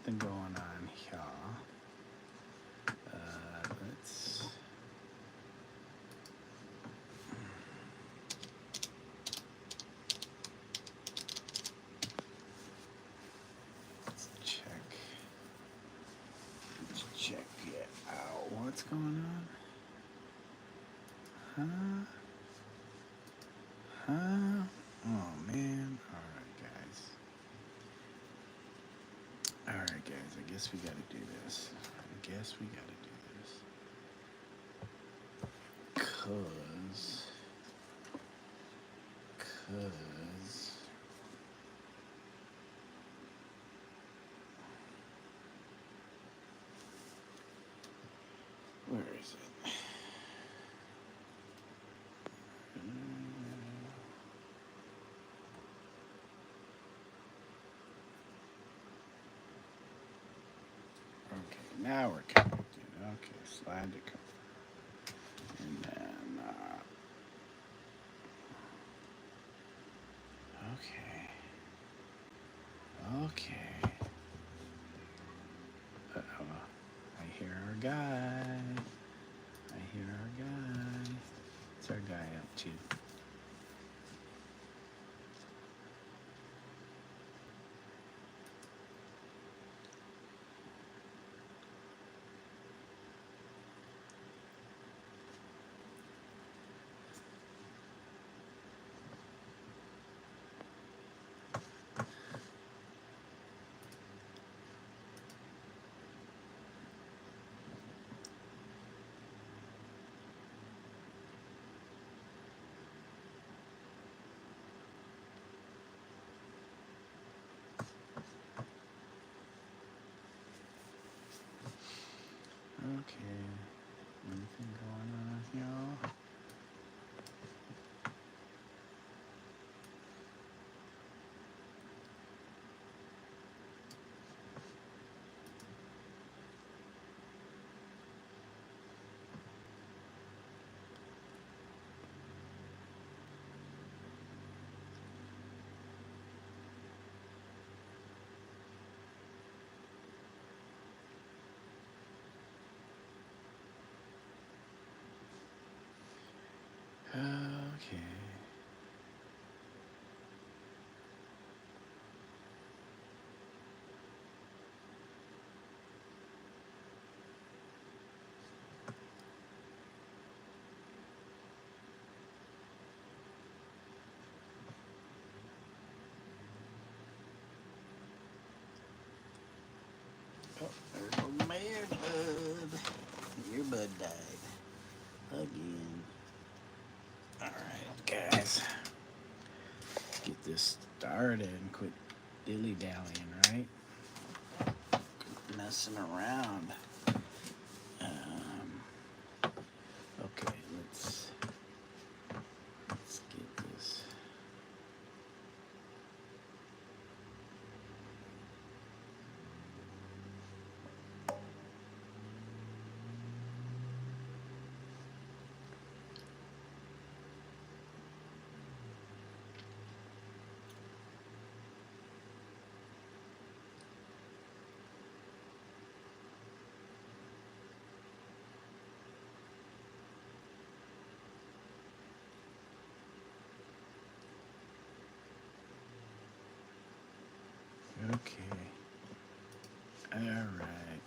something going on here. Let's check it out. What's going on? Huh? Oh man. Alright guys, I guess we gotta do this. Cause where is it? Okay, now we're connected. Okay, slide to come. And then, okay. Uh-oh, I hear our guy. What's our guy up to? Okay, anything going on here? Okay. Oh, there goes my earbud. The earbud died. Again. Alright, guys. Let's get this started and quit dilly-dallying, right? Quit messing around. Okay, let's get this. Okay. Alright.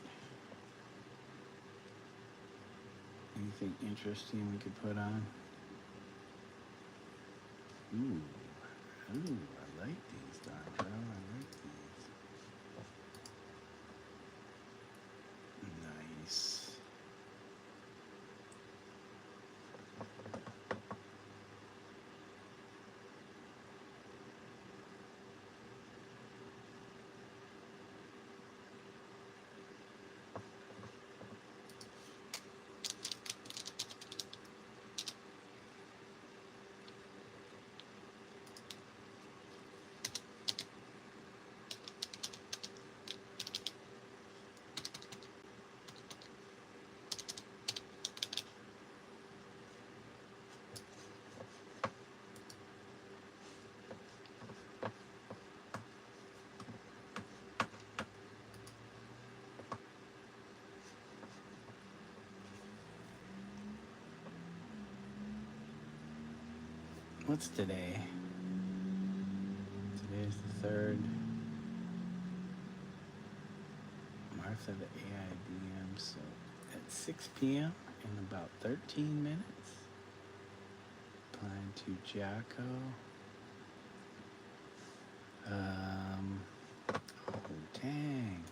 Anything interesting we could put on? Ooh, I like these, Doctor. I like these. Nice. What's today? Today's the 3rd. Martha, the AIBM. So at 6 p.m. in about 13 minutes. Applying to Jocko. Oh, dang.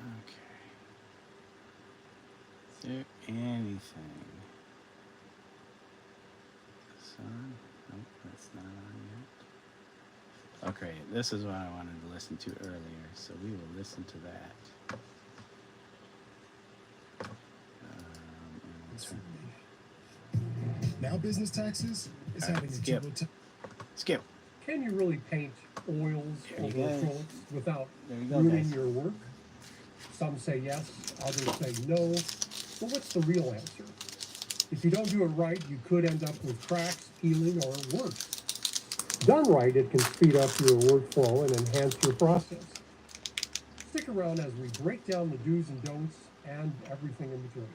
Okay. Is there anything? Son? Nope, that's not on yet. Okay, this is what I wanted to listen to earlier, so we will listen to that. Now business taxes is All right, having a skip. Skip. Can you really paint oils There you over go. acrylics without There you go, ruining guys. your work? Some say yes, others say no. But what's the real answer? If you don't do it right, you could end up with cracks, peeling, or worse. Done right, it can speed up your workflow and enhance your process. Stick around as we break down the do's and don'ts and everything in between.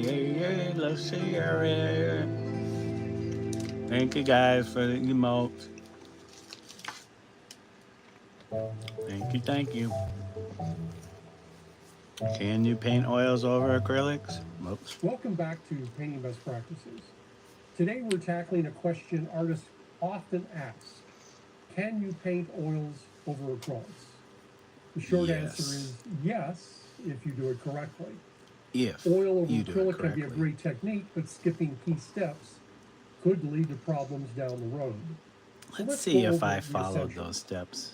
Yeah, let's see her. Thank you guys for the emotes. Thank you. Can you paint oils over acrylics? Whoops. Welcome back to Painting Best Practices. Today we're tackling a question artists often ask. Can you paint oils over acrylics? The short answer is yes, if you do it correctly. If Oil over you do it acrylic can be a correctly. great technique, but skipping key steps could lead to problems down the road. So Let's see go if over I the followed essentials. those steps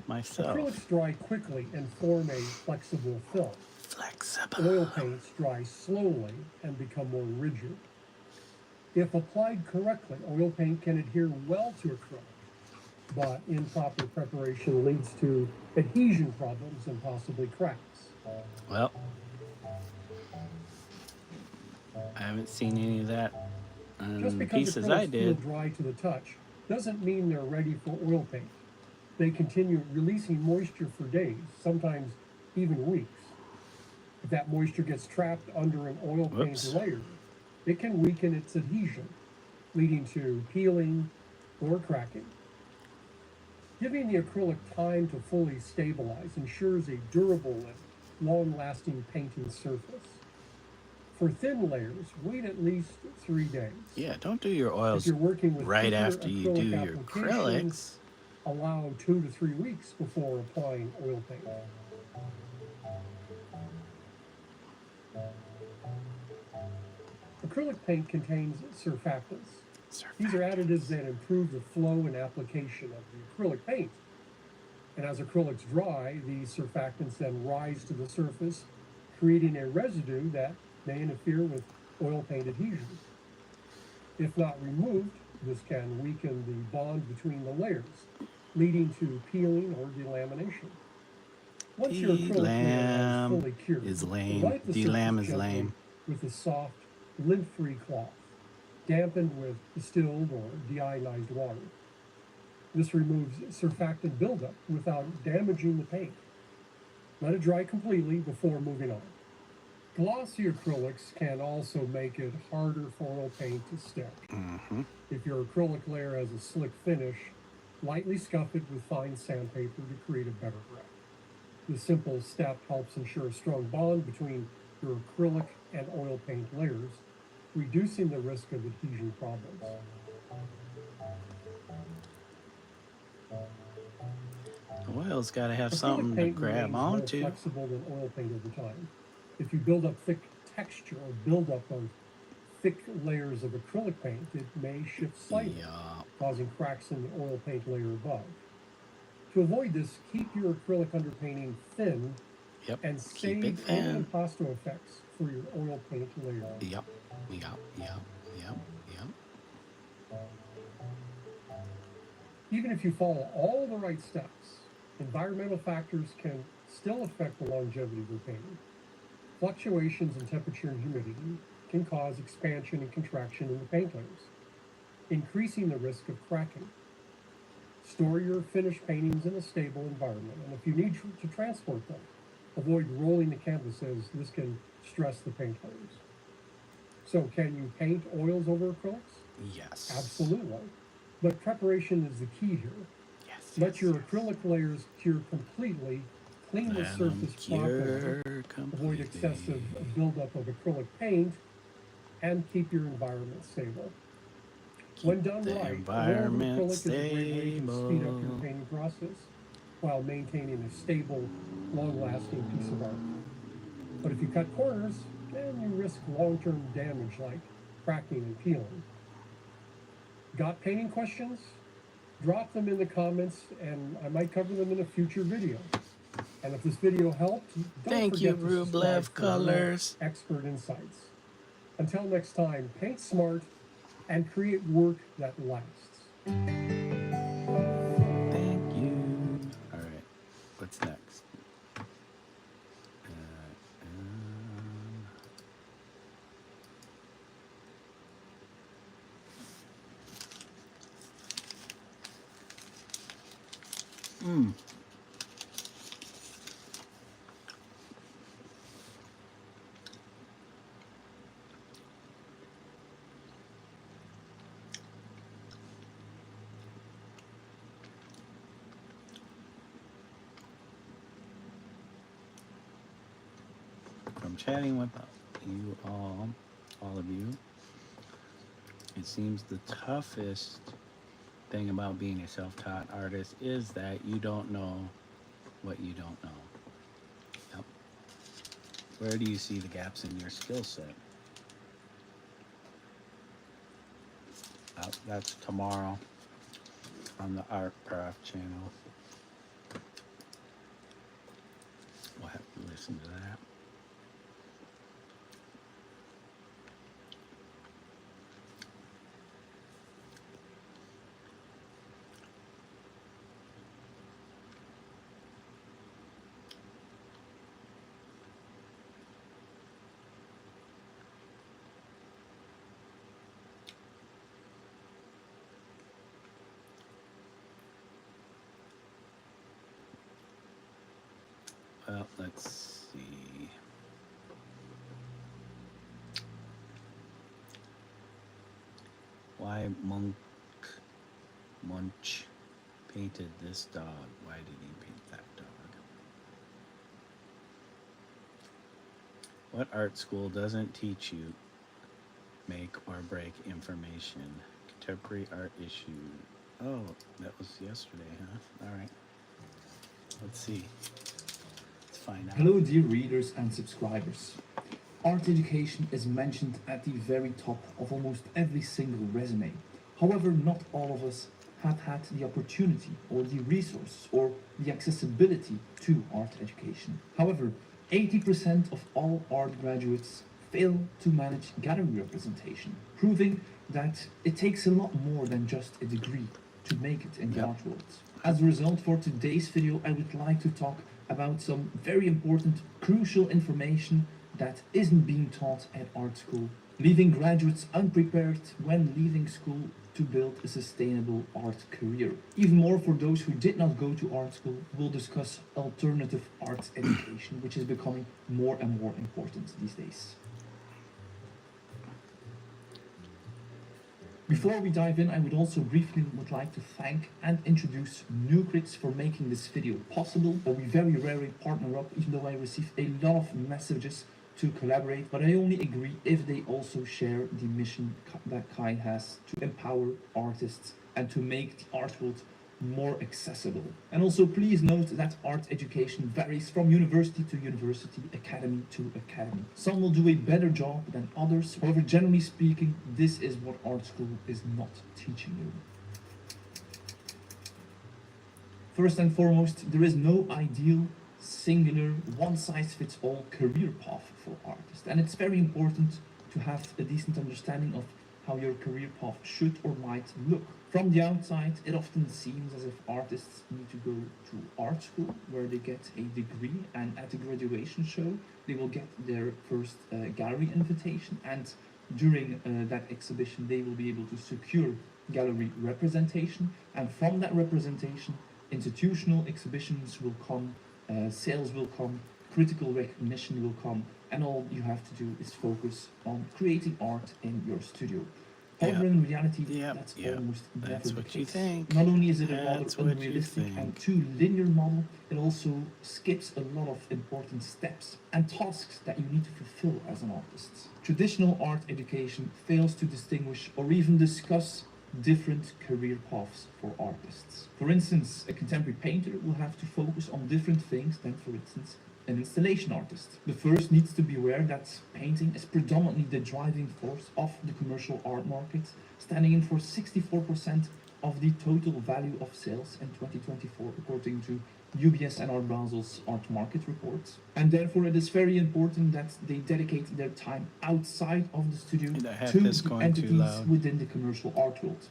myself. Acrylics dry quickly and form a flexible film. Flexible. Oil paints dry slowly and become more rigid. If applied correctly, oil paint can adhere well to acrylic, but improper preparation leads to adhesion problems and possibly cracks. Well, I haven't seen any of that Just on the because pieces I acrylics feel did. dry to the touch doesn't mean they're ready for oil paint. They continue releasing moisture for days, sometimes even weeks. If that moisture gets trapped under an oil paint layer, it can weaken its adhesion, leading to peeling or cracking. Giving the acrylic time to fully stabilize ensures a durable and long-lasting painting surface. For thin layers, wait at least 3 days. Yeah, don't do your If oils you're working with right thicker after you do acrylic your applications, acrylics. allow 2 to 3 weeks before applying oil paint. Acrylic paint contains surfactants. These are additives that improve the flow and application of the acrylic paint. And as acrylics dry, these surfactants then rise to the surface, creating a residue that may interfere with oil paint adhesion. If not removed, this can weaken the bond between the layers, leading to peeling or delamination. Once your acrylic layer is fully cured, is lame. wipe the Delam surface is lame. with a soft, lint-free cloth, dampened with distilled or deionized water. This removes surfactant buildup without damaging the paint. Let it dry completely before moving on. Glossy acrylics can also make it harder for oil paint to stick. If your acrylic layer has a slick finish, lightly scuff it with fine sandpaper to create a better grip. This simple step helps ensure a strong bond between your acrylic and oil paint layers, reducing the risk of adhesion problems. The oil's got to have Acrylic something to paint grab remains more onto. flexible than oil paint over time. If you build up thick texture or build up of thick layers of acrylic paint, it may shift slightly, Yeah. causing cracks in the oil paint layer above. To avoid this, keep your acrylic underpainting thin Yep. and Keep it save any thin. impasto effects for your oil paint layer. Yep. Even if you follow all the right steps, environmental factors can still affect the longevity of your painting. Fluctuations in temperature and humidity can cause expansion and contraction in the paint layers, increasing the risk of cracking. Store your finished paintings in a stable environment, and if you need to transport them, avoid rolling the canvas as this can stress the paint layers. So, can you paint oils over acrylics? Yes. Absolutely. But preparation is the key here. Yes. Let your acrylic layers cure completely, clean the Let 'em surface properly, cure avoid excessive completely. buildup of acrylic paint, and keep your environment stable. Keep When done the right, oil over environment acrylic is a great way to speed up your stable. painting process while maintaining a stable, long-lasting piece of art. But if you cut corners, then you risk long-term damage like cracking and peeling. Got painting questions? Drop them in the comments and I might cover them in a future video. And if this video helped, don't Thank you, forget to subscribe Rublev for more Colors. expert insights. Until next time, paint smart and create work that lasts. Thank you. All right. What's next? From chatting with you all of you, it seems the toughest thing about being a self-taught artist is that you don't know what you don't know. Yep. Where do you see the gaps in your skill set? That's tomorrow on the Art Craft channel. We'll have to listen to that. Well, let's see. Why Munch painted this dog? Why did he paint that dog? What art school doesn't teach you make or break information? Contemporary art issue. Oh, that was yesterday, huh? All right. Let's see. Let's find out. Hello, dear readers and subscribers. Art education is mentioned at the very top of almost every single resume. However, not all of us have had the opportunity or the resources or the accessibility to art education. However, 80% of all art graduates fail to manage gallery representation, proving that it takes a lot more than just a degree to make it in the art world. As a result, for today's video, I would like to talk about some very important, crucial information that isn't being taught at art school, leaving graduates unprepared when leaving school to build a sustainable art career. Even more for those who did not go to art school, we'll discuss alternative art education, which is becoming more and more important these days. Before we dive in, I would also briefly like to thank and introduce Nucrits for making this video possible. We very rarely partner up, even though I receive a lot of messages to collaborate, but I only agree if they also share the mission that Kai has to empower artists and to make the art world more accessible. And also please note that art education varies from university to university, academy to academy. Some will do a better job than others. However, generally speaking, this is what art school is not teaching you. First and foremost, there is no ideal, singular, one-size-fits-all career path for artists. And it's very important to have a decent understanding of how your career path should or might look. From the outside, it often seems as if artists need to go to art school, where they get a degree, and at the graduation show, they will get their first gallery invitation, and during that exhibition, they will be able to secure gallery representation, and from that representation, institutional exhibitions will come, sales will come, critical recognition will come, and all you have to do is focus on creating art in your studio. However, in reality, that's almost never That's the what case. you think. Not only is it a That's rather what you unrealistic and think. too linear model, it also skips a lot of important steps and tasks that you need to fulfill as an artist. Traditional art education fails to distinguish or even discuss different career paths for artists. For instance, a contemporary painter will have to focus on different things than, for instance, an installation artist. The first needs to be aware that painting is predominantly the driving force of the commercial art market, standing in for 64% of the total value of sales in 2024, according to UBS and Art Basel's Art Market reports. And therefore it is very important that they dedicate their time outside of the studio Did I have to this the going too entities loud? within the commercial art world.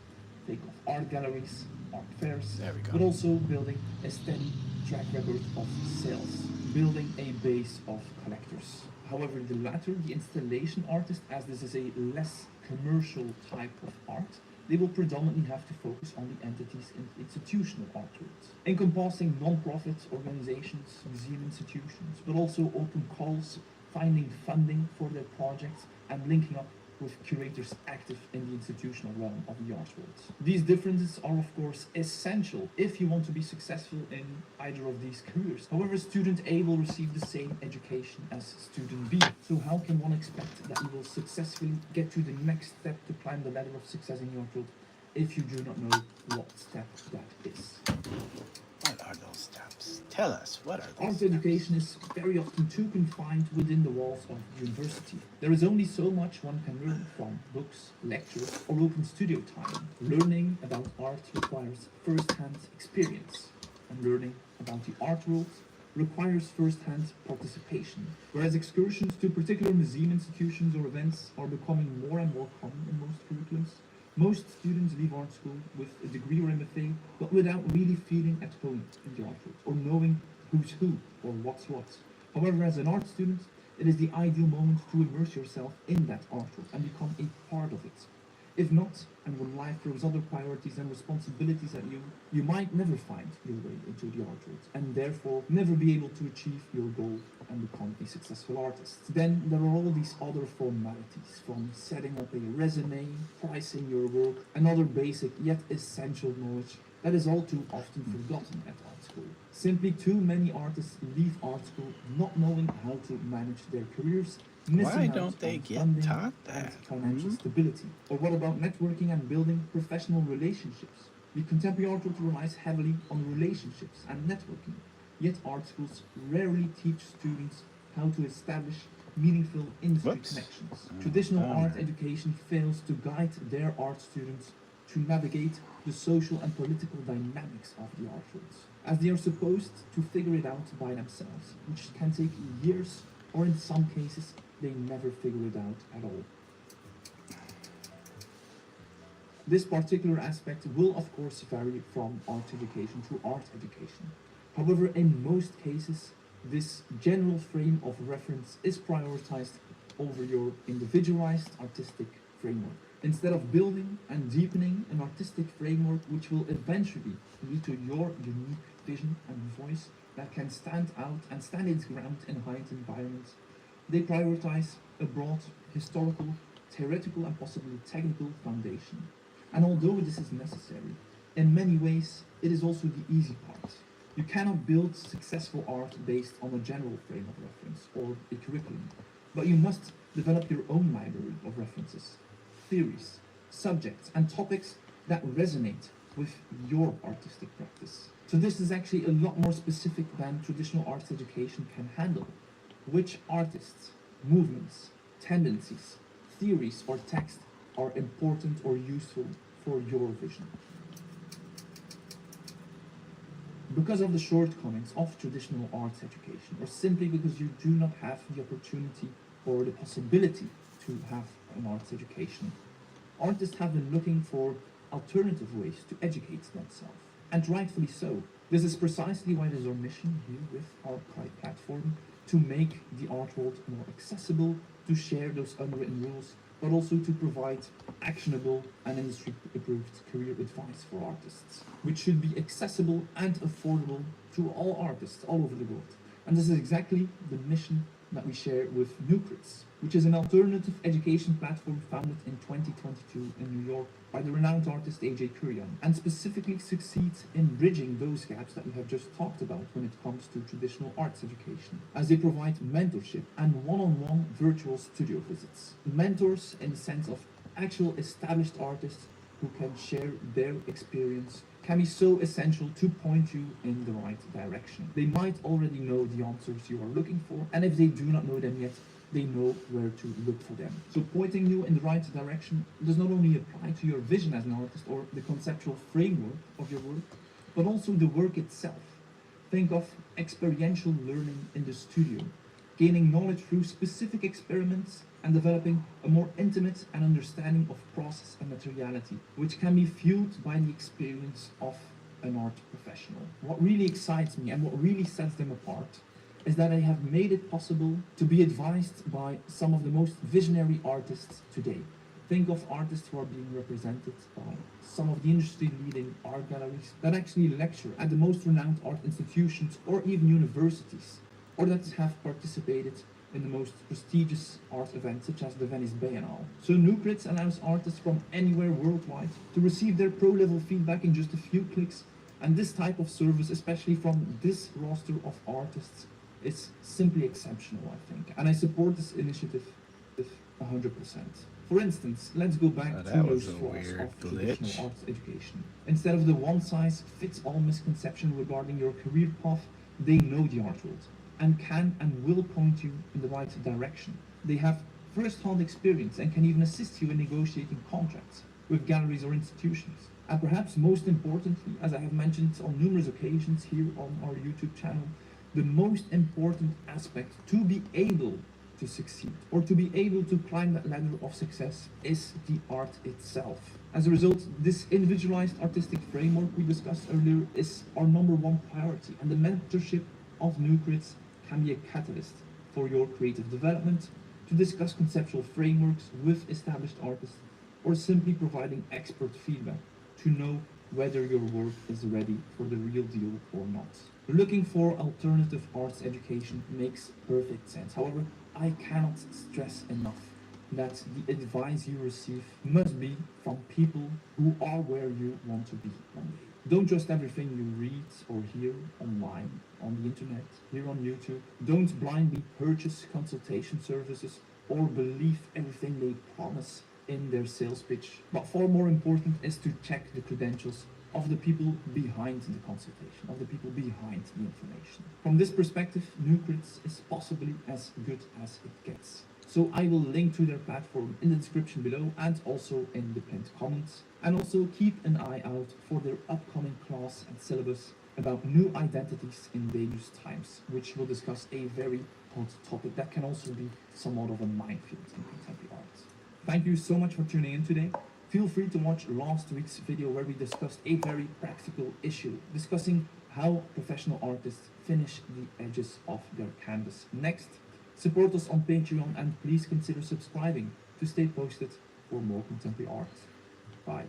Think of art galleries, art fairs, There we go. but also building a steady track record of sales, building a base of collectors. However, the latter, the installation artist, as this is a less commercial type of art, they will predominantly have to focus on the entities in institutional art world, encompassing non-profit organizations, museum institutions, but also open calls, finding funding for their projects, and linking up with curators active in the institutional realm of the art world. These differences are of course essential if you want to be successful in either of these careers. However, student A will receive the same education as student B. So how can one expect that you will successfully get to the next step to climb the ladder of success in the art world if you do not know what step that is? What are those steps? Tell us, what are those Art steps? education is very often too confined within the walls of university. There is only so much one can learn from books, lectures, or open studio time. Learning about art requires first-hand experience, and learning about the art world requires first-hand participation. Whereas excursions to particular museum institutions or events are becoming more and more common in most curriculums, most students leave art school with a degree or MFA, but without really feeling at home in the art world, or knowing who's who or what's what. However, as an art student, it is the ideal moment to immerse yourself in that art world and become a part of it. If not, and when life throws other priorities and responsibilities at you, you might never find your way into the art world, and therefore never be able to achieve your goal and become a successful artist. Then there are all these other formalities, from setting up a resume, pricing your work, and other basic yet essential knowledge that is all too often forgotten at art school. Simply too many artists leave art school not knowing how to manage their careers, missing Why out don't they on get funding taught and that? financial stability. Or what about networking and building professional relationships? The contemporary art world relies heavily on relationships and networking, yet art schools rarely teach students how to establish meaningful industry Whoops. connections. Traditional bummer. art education fails to guide their art students to navigate the social and political dynamics of the art world, as they are supposed to figure it out by themselves, which can take years, or in some cases, they never figure it out at all. This particular aspect will of course vary from art education to art education. However, in most cases, this general frame of reference is prioritized over your individualized artistic framework, instead of building and deepening an artistic framework which will eventually lead to your unique vision and voice that can stand out and stand its ground in a heightened environment. They prioritize a broad, historical, theoretical, and possibly technical foundation. And although this is necessary, in many ways it is also the easy part. You cannot build successful art based on a general frame of reference or a curriculum, but you must develop your own library of references, theories, subjects, and topics that resonate with your artistic practice. So this is actually a lot more specific than traditional arts education can handle. Which artists, movements, tendencies, theories, or text are important or useful for your vision? Because of the shortcomings of traditional arts education, or simply because you do not have the opportunity or the possibility to have an arts education, artists have been looking for alternative ways to educate themselves, and rightfully so. This is precisely why it is our mission here with our Pride platform to make the art world more accessible, to share those unwritten rules, but also to provide actionable and industry-approved career advice for artists, which should be accessible and affordable to all artists all over the world. And this is exactly the mission that we share with Nucrits, which is an alternative education platform founded in 2022 in New York by the renowned artist AJ Kurian, and specifically succeeds in bridging those gaps that we have just talked about when it comes to traditional arts education, as they provide mentorship and one-on-one virtual studio visits. Mentors in the sense of actual established artists who can share their experience can be so essential to point you in the right direction. They might already know the answers you are looking for, and if they do not know them yet, they know where to look for them. So pointing you in the right direction does not only apply to your vision as an artist or the conceptual framework of your work, but also the work itself. Think of experiential learning in the studio, gaining knowledge through specific experiments and developing a more intimate and understanding of process and materiality, which can be fueled by the experience of an art professional. What really excites me and what really sets them apart is that I have made it possible to be advised by some of the most visionary artists today. Think of artists who are being represented by some of the industry-leading art galleries that actually lecture at the most renowned art institutions or even universities, or that have participated in the most prestigious art events such as the Venice Biennale. So Nucrits allows artists from anywhere worldwide to receive their pro-level feedback in just a few clicks, and this type of service, especially from this roster of artists, is simply exceptional, I think, and I support this initiative with 100%. For instance, let's go back to those flaws of traditional arts education. Instead of the one-size-fits-all misconception regarding your career path, they know the art world and can and will point you in the right direction. They have first-hand experience and can even assist you in negotiating contracts with galleries or institutions. And perhaps most importantly, as I have mentioned on numerous occasions here on our YouTube channel, the most important aspect to be able to succeed or to be able to climb that ladder of success is the art itself. As a result, this individualized artistic framework we discussed earlier is our #1 priority, and the mentorship of Nucrits can be a catalyst for your creative development, to discuss conceptual frameworks with established artists, or simply providing expert feedback to know whether your work is ready for the real deal or not. Looking for alternative arts education makes perfect sense. However, I cannot stress enough that the advice you receive must be from people who are where you want to be one day. Don't trust everything you read or hear online, on the internet, here on YouTube. Don't blindly purchase consultation services or believe everything they promise in their sales pitch. But far more important is to check the credentials of the people behind the consultation, of the people behind the information. From this perspective, Nucrits is possibly as good as it gets. So I will link to their platform in the description below and also in the pinned comments. And also keep an eye out for their upcoming class and syllabus about new identities in dangerous times, which will discuss a very hot topic that can also be somewhat of a minefield in contemporary art. Thank you so much for tuning in today. Feel free to watch last week's video where we discussed a very practical issue, discussing how professional artists finish the edges of their canvas. Next, support us on Patreon and please consider subscribing to stay posted for more contemporary art. Bye.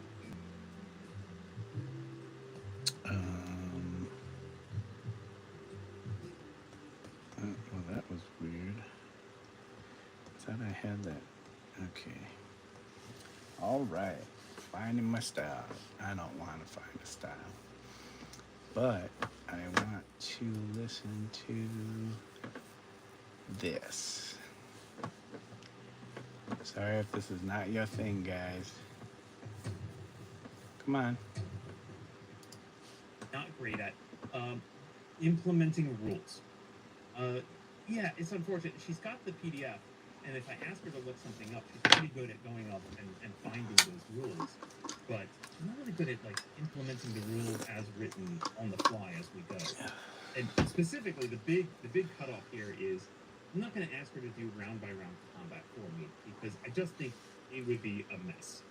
Well, that was weird. I thought I had that. Okay. All right. Finding my style. I don't want to find a style. But I want to listen to this. Sorry if this is not your thing, guys. Come on. not great at implementing rules. Yeah, it's unfortunate. She's got the PDF, and if I ask her to look something up, she's pretty good at going up and finding those rules. But she's not really good at like implementing the rules as written on the fly as we go. And specifically, the big cutoff here is I'm not going to ask her to do round by round combat for me because I just think it would be a mess.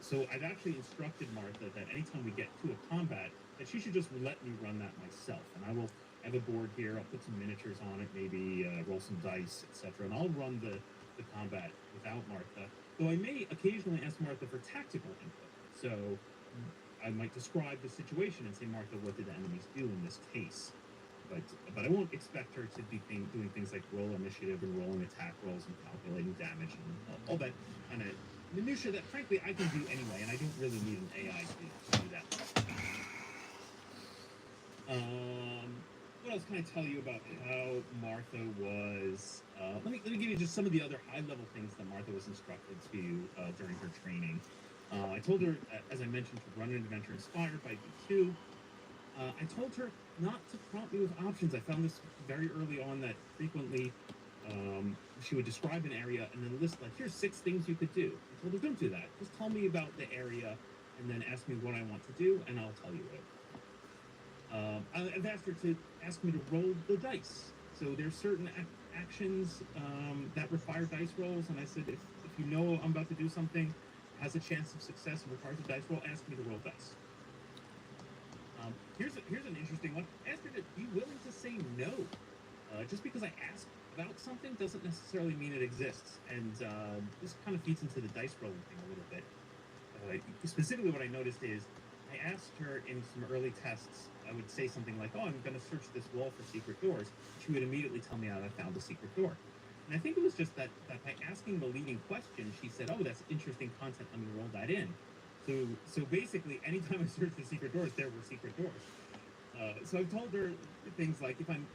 So I've actually instructed Martha that anytime we get to a combat, that she should just let me run that myself. And I will have a board here. I'll put some miniatures on it, maybe roll some dice, etc. And I'll run the combat without Martha. Though I may occasionally ask Martha for tactical input. So I might describe the situation and say, Martha, what did the enemies do in this case? But I won't expect her to be doing things like roll initiative and rolling attack rolls and calculating damage and all that kind of minutia that, frankly, I can do anyway, and I don't really need an AI to do that. What else can I tell you about how Martha was? Let me give you just some of the other high-level things that Martha was instructed to during her training. I told her, as I mentioned, to run an adventure inspired by V2. I told her not to prompt me with options. I found this very early on that frequently she would describe an area and then list, like, here's 6 things you could do. I told her, don't do that. Just tell me about the area and then ask me what I want to do, and I'll tell you it. I've asked her to ask me to roll the dice. So there's certain actions that require dice rolls, and I said, if you know I'm about to do something, has a chance of success and requires a dice roll, ask me to roll dice. Here's an interesting one. Ask her to be willing to say no. Just because I ask about something doesn't necessarily mean it exists. And this kind of feeds into the dice rolling thing a little bit. Specifically what I noticed is I asked her in some early tests, I would say something like, oh, I'm going to search this wall for secret doors. She would immediately tell me out I found a secret door. And I think it was just that by asking the leading question, she said, oh, that's interesting content, let me roll that in. So basically, anytime I searched for secret doors, there were secret doors. So I've told her things like if I'm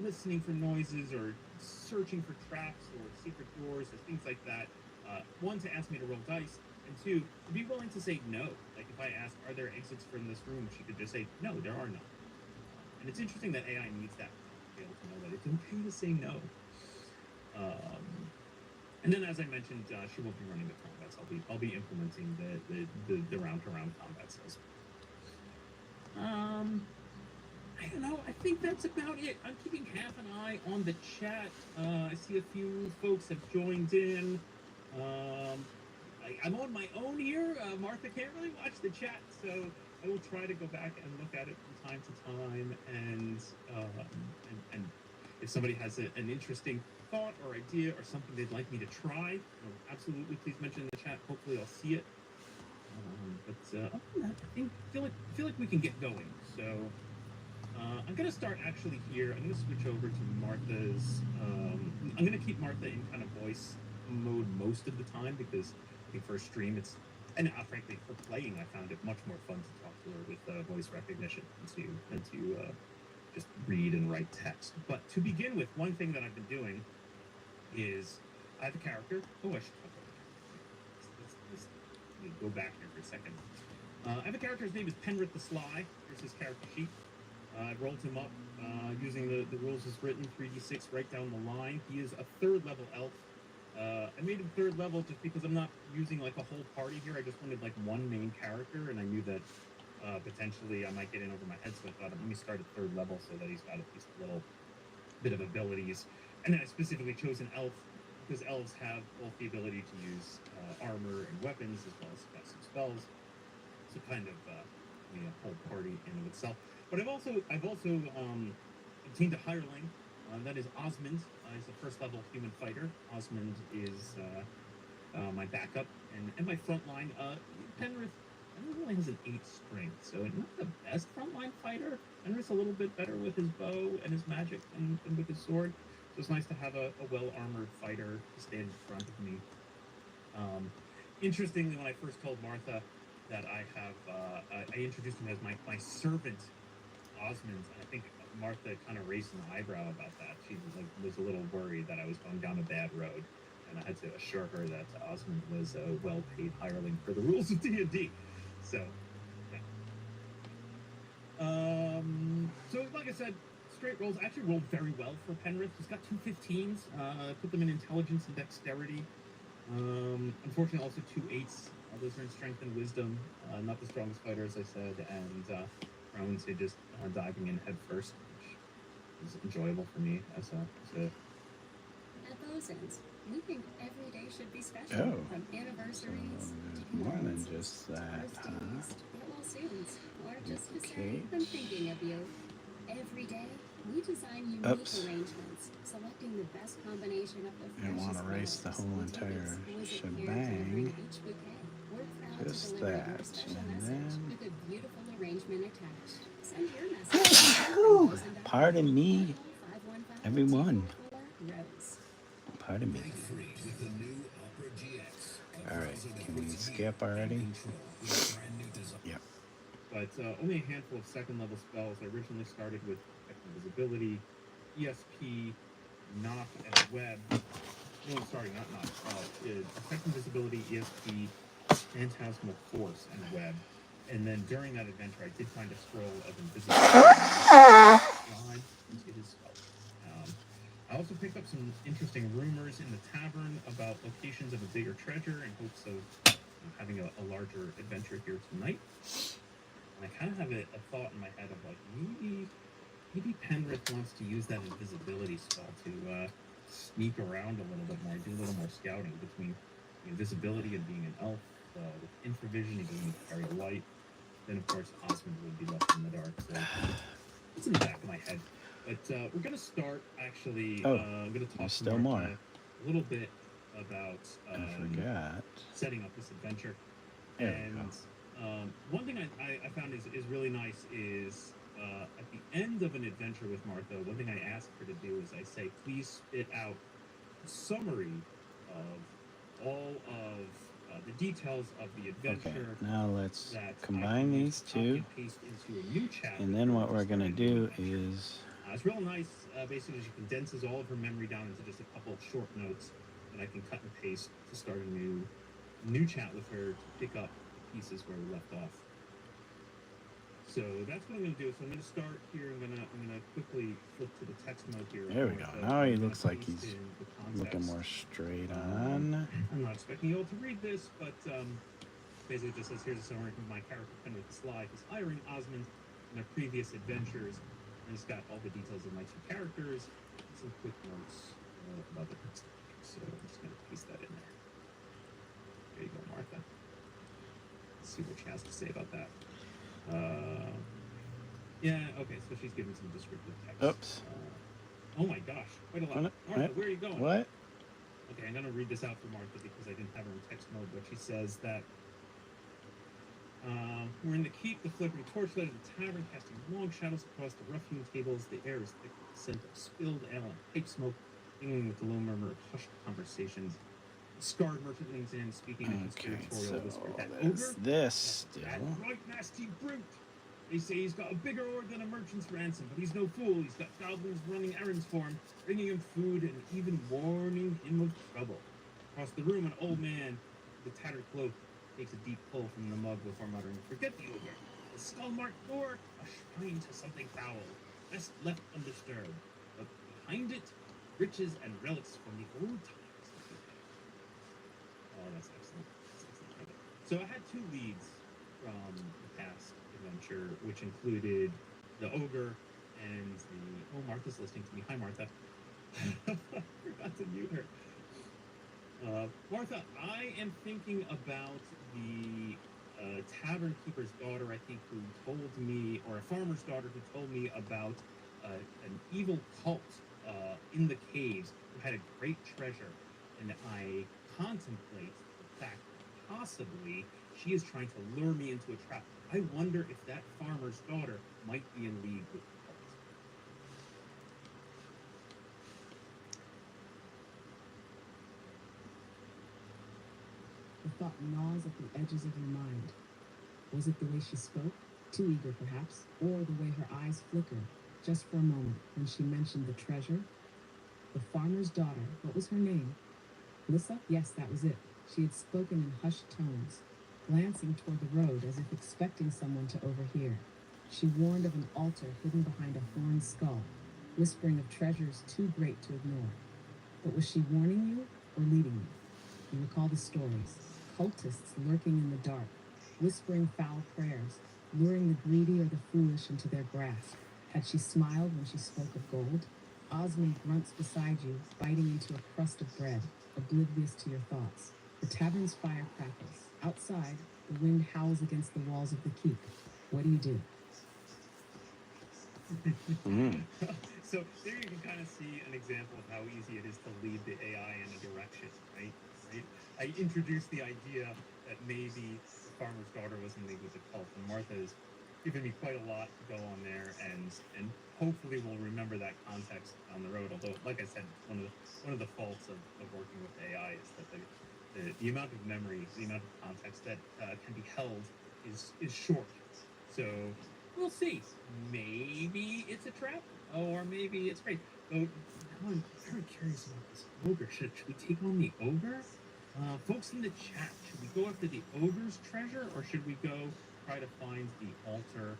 listening for noises or searching for traps or secret doors or things like that, one, to ask me to roll dice, and two, to be willing to say no. Like if I ask, are there exits from this room, she could just say, no, there are none. And it's interesting that AI needs that to be able to know that it's okay to say no. And then, as I mentioned, she won't be running the combats. I'll be implementing the round-to-round combat skills. I don't know. I think that's about it. I'm keeping half an eye on the chat. I see a few folks have joined in. I'm on my own here. Martha can't really watch the chat, so I will try to go back and look at it from time to time. And if somebody has an interesting thought or idea or something they'd like me to try, absolutely please mention in the chat. Hopefully I'll see it. But other than that, I feel like we can get going. So I'm going to start actually here. I'm going to switch over to Martha's. I'm going to keep Martha in kind of voice mode most of the time because I think for a stream and frankly for playing I found it much more fun to talk to her with voice recognition than to just read and write text. But to begin with, one thing that I've been doing is I have a character. Oh, I should talk about it. Let me go back here for a second. I have a character. His name is Penrith the Sly. Here's his character sheet. I rolled him up using the rules as written, 3d6 right down the line. He is a 3rd level elf. I made him 3rd level just because I'm not using like a whole party here. I just wanted like one main character, and I knew that potentially I might get in over my head, so I thought, let me start at 3rd level so that he's got at least a little bit of abilities. And then I specifically chose an elf because elves have both the ability to use armor and weapons as well as cast some spells. So kind of a whole party in and of itself. But I've also obtained a hireling. That is Osmond. He's a 1st level human fighter. Osmond is my backup and my front line. Penrith only has an 8 strength, so not the best frontline fighter. Penrith's a little bit better with his bow and his magic than with his sword. So it's nice to have a well-armored fighter to stand in front of me. Interestingly, when I first told Martha that I introduced him as my servant, Osmond, and I think Martha kind of raised an eyebrow about that. She was a little worried that I was going down a bad road, and I had to assure her that Osmond was a well-paid hireling for the rules of D&D. So, yeah. So like I said, straight rolls. I actually rolled very well for Penrith. He's got 2 15s. Put them in intelligence and dexterity. Unfortunately, also 2 8s. Those are in strength and wisdom. Not the strongest fighter, as I said, and prone to just diving in head first, which is enjoyable for me as a At Bosun's, we think every day should be special. Oh. From anniversaries So to there's more than commitments, just that, birthdays, farewell soons, or just to say, Okay. I'm thinking of you. Every day, we design unique Oops. arrangements, selecting the best combination of the I don't want to freshest erase the colors. whole We take entire exquisite care shebang. delivering each bouquet. We're proud Just to deliver your that, special and message then- with a beautiful arrangement attached. Send your message. Pardon me, 515 everyone. 244 Rose. Pardon me. Break free with the new Opera GX. Alright, can we skip already? Control with brand new design. Yep. but only a handful of second level spells. I originally started with Invisibility, ESP, Knock, and Web. No, sorry, not Knock. Effect Invisibility, ESP, Phantasmal Force, and Web. And then during that adventure, I did find a scroll of invisibility into his spell. I also picked up some interesting rumors in the tavern about locations of a bigger treasure in hopes of having a larger adventure here tonight. And I kind of have a thought in my head of like maybe Penrith wants to use that invisibility spell to sneak around a little bit more, do a little more scouting between invisibility and being an elf, with infravision and being very light. Then of course Osmond would be left in the dark. So it's in the back of my head. But we're gonna start actually. Oh, I'm gonna talk there's to still Martha more. a little bit about I forgot. setting up this adventure. There we And go. one thing I found is really nice is at the end of an adventure with Martha, one thing I ask her to do is I say, please spit out a summary of all of the details of the Okay, adventure. now let's that I combine can these copy two. and paste into a new chapter And then what for we're the gonna story. do is, It's real nice. Basically, she condenses all of her memory down into just a couple of short notes that I can cut and paste to start a new chat with her to pick up the pieces where we left off. So that's what I'm going to do. So I'm going to start here. I'm gonna quickly flip to the text mode here. there we go. So Now I'm he gonna looks like paste he's in the looking context. more straight on. I'm not expecting you all to read this, but basically it just says, here's a summary from my character Penrith Sly, who's hiring Osmond in their previous adventures. And it's got all the details of my two characters, and some quick notes about the text. So I'm just going to paste that in there. There you go, Martha. Let's see what she has to say about that. Yeah, okay, so she's giving some descriptive text. Oops. Oh my gosh, quite a lot. What? Martha, where are you going? What? Okay, I'm gonna read this out for Martha because I didn't have her in text mode, but she says that we're in the keep, the flickering torchlight of the tavern casting long shadows across the rough-hewn tables. The air is thick with the scent of spilled ale and pipe smoke, mingling with the low murmur of hushed conversations. The scarred merchant leans in, speaking in a Okay, conspiratorial so whisper. That there's ogre? this That still. right nasty brute! They say he's got a bigger hoard than a merchant's ransom, but he's no fool. He's got goblins running errands for him, bringing him food, and even warning him of trouble. Across the room, an old man with a tattered cloak takes a deep pull from the mug before muttering, "Forget the ogre. The skull-marked door, a shrine to something foul, best left undisturbed. But behind it, riches and relics from the old times." Oh, that's excellent. That's excellent. So I had two leads from the past adventure, which included the ogre and the... Oh, Martha's listening to me. Hi, Martha. Forgot to mute her. Martha, I am thinking about the tavern keeper's daughter, I think, who told me, or a farmer's daughter who told me about an evil cult in the caves who had a great treasure. And I contemplate the fact that possibly she is trying to lure me into a trap. I wonder if that farmer's daughter might be in league with the cult. The thought gnaws at the edges of your mind. Was it the way she spoke, too eager perhaps, or the way her eyes flickered, just for a moment, when she mentioned the treasure? The farmer's daughter, what was her name? Lissa? Yes, that was it. She had spoken in hushed tones, glancing toward the road as if expecting someone to overhear. She warned of an altar hidden behind a horned skull, whispering of treasures too great to ignore. But was she warning you or leading you? You recall the stories, cultists lurking in the dark, whispering foul prayers, luring the greedy or the foolish into their grasp. Had she smiled when she spoke of gold? Osmond grunts beside you, biting into a crust of bread, oblivious to your thoughts. The tavern's fire crackles. Outside, the wind howls against the walls of the keep. What do you do? So there you can kind of see an example of how easy it is to lead the AI in a direction, right? I introduced the idea that maybe the farmer's daughter was in league with the cult, and Martha has given me quite a lot to go on there, and hopefully we'll remember that context down the road. Although, like I said, one of the faults of working with AI is that the amount of memory, the amount of context that can be held is short. So we'll see. Maybe it's a trap, or maybe it's great. Though now I'm very curious about this ogre. Should we take on the ogre? Folks in the chat, should we go after the ogre's treasure, or should we go try to find the altar